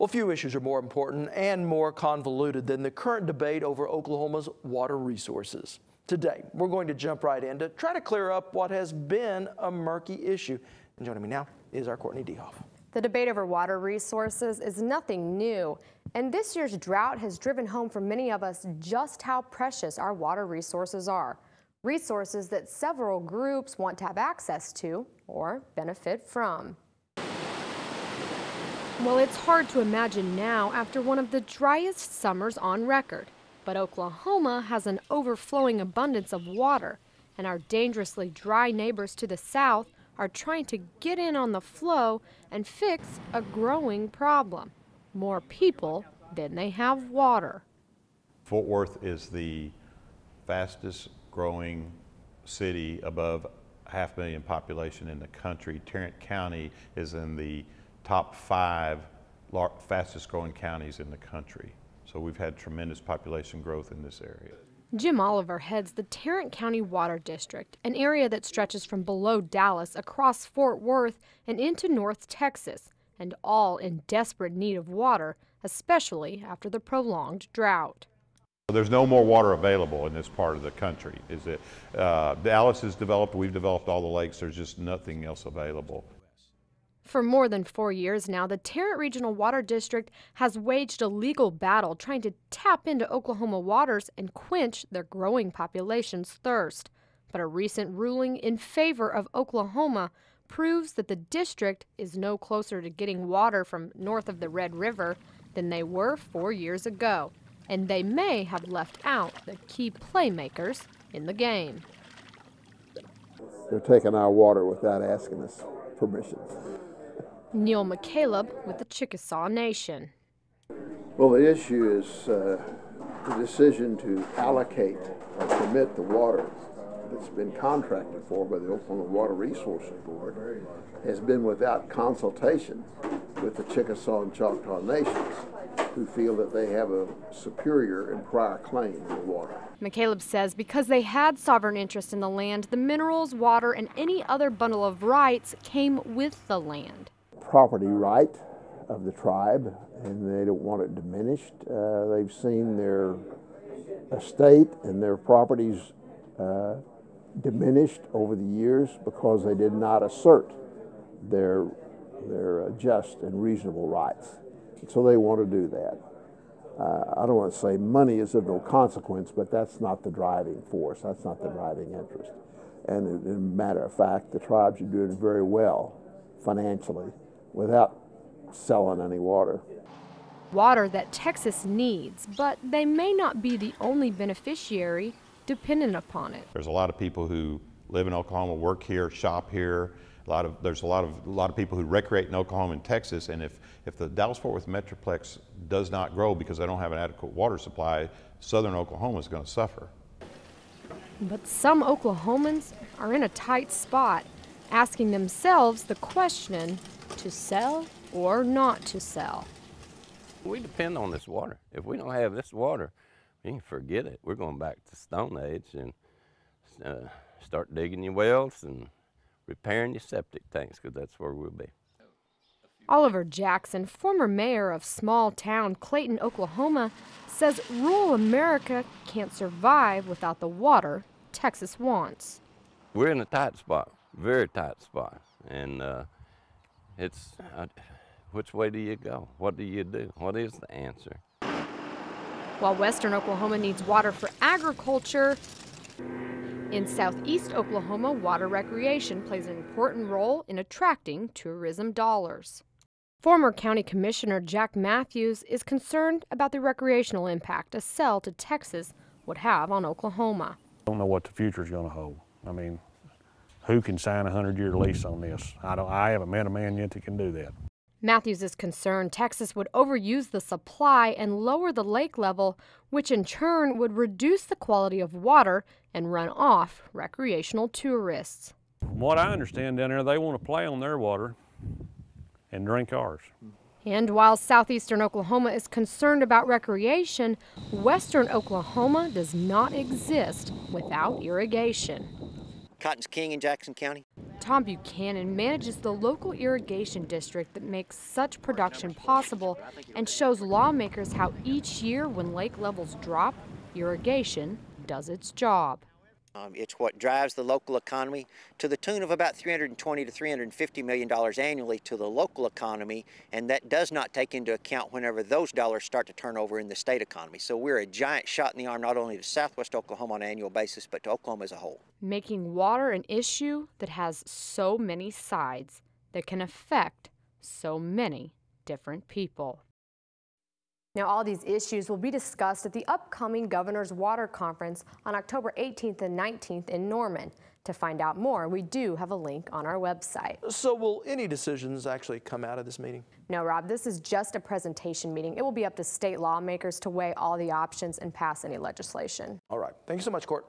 Well, few issues are more important and more convoluted than the current debate over Oklahoma's water resources. Today, we're going to jump right in to try to clear up what has been a murky issue. And joining me now is our Courtney Dehoff. The debate over water resources is nothing new, and this year's drought has driven home for many of us just how precious our water resources are. Resources that several groups want to have access to or benefit from. Well, it's hard to imagine now after one of the driest summers on record. But Oklahoma has an overflowing abundance of water, and our dangerously dry neighbors to the south are trying to get in on the flow and fix a growing problem. More people than they have water. Fort Worth is the fastest growing city above 500,000 population in the country. Tarrant County is in the top 5 fastest growing counties in the country. So we've had tremendous population growth in this area. Jim Oliver heads the Tarrant County Water District, an area that stretches from below Dallas across Fort Worth and into North Texas, and all in desperate need of water, especially after the prolonged drought. There's no more water available in this part of the country. Dallas has developed, we've developed all the lakes, there's just nothing else available. For more than 4 years now, the Tarrant Regional Water District has waged a legal battle trying to tap into Oklahoma waters and quench their growing population's thirst. But a recent ruling in favor of Oklahoma proves that the district is no closer to getting water from north of the Red River than they were 4 years ago. And they may have left out the key playmakers in the game. They're taking our water without asking us permission. Neil McCaleb with the Chickasaw Nation. Well, the issue is the decision to allocate or commit the water that's been contracted for by the Oklahoma Water Resources Board has been without consultation with the Chickasaw and Choctaw Nations, who feel that they have a superior and prior claim to the water. McCaleb says because they had sovereign interest in the land, the minerals, water, and any other bundle of rights came with the land. Property right of the tribe, and they don't want it diminished. They've seen their estate and their properties diminished over the years because they did not assert their just and reasonable rights. So they want to do that. I don't want to say money is of no consequence, but that's not the driving force. That's not the driving interest. And as a matter of fact, the tribes are doing very well financially without selling any water. Water that Texas needs, but they may not be the only beneficiary dependent upon it. There's a lot of people who live in Oklahoma, work here, shop here. There's a lot of people who recreate in Oklahoma and Texas, and if the Dallas-Fort Worth Metroplex does not grow because they don't have an adequate water supply, southern Oklahoma is going to suffer. But some Oklahomans are in a tight spot, asking themselves the question, to sell or not to sell. We depend on this water. If we don't have this water, you can forget it. We're going back to Stone Age and start digging your wells and repairing your septic tanks, because that's where we'll be. Oliver Jackson, former mayor of small town Clayton, Oklahoma, says rural America can't survive without the water Texas wants. We're in a tight spot, very tight spot, and which way do you go? What do you do? What is the answer? While western Oklahoma needs water for agriculture, in southeast Oklahoma, water recreation plays an important role in attracting tourism dollars. Former County Commissioner Jack Matthews is concerned about the recreational impact a sell to Texas would have on Oklahoma. I don't know what the future is going to hold. I mean, who can sign a 100-year lease on this? I haven't met a man yet that can do that. Matthews is concerned Texas would overuse the supply and lower the lake level, which in turn would reduce the quality of water and run off recreational tourists. From what I understand down there, they want to play on their water and drink ours. And while southeastern Oklahoma is concerned about recreation, western Oklahoma does not exist without irrigation. Cotton's king in Jackson County. Tom Buchanan manages the local irrigation district that makes such production possible and shows lawmakers how each year when lake levels drop, irrigation does its job. It's what drives the local economy to the tune of about $320 to $350 million annually to the local economy, and that does not take into account whenever those dollars start to turn over in the state economy. So we're a giant shot in the arm not only to southwest Oklahoma on an annual basis, but to Oklahoma as a whole. Making water an issue that has so many sides that can affect so many different people. Now, all these issues will be discussed at the upcoming Governor's Water Conference on October 18th and 19th in Norman. To find out more, we do have a link on our website. So will any decisions actually come out of this meeting? No, Rob, this is just a presentation meeting. It will be up to state lawmakers to weigh all the options and pass any legislation. All right. Thank you so much, Court.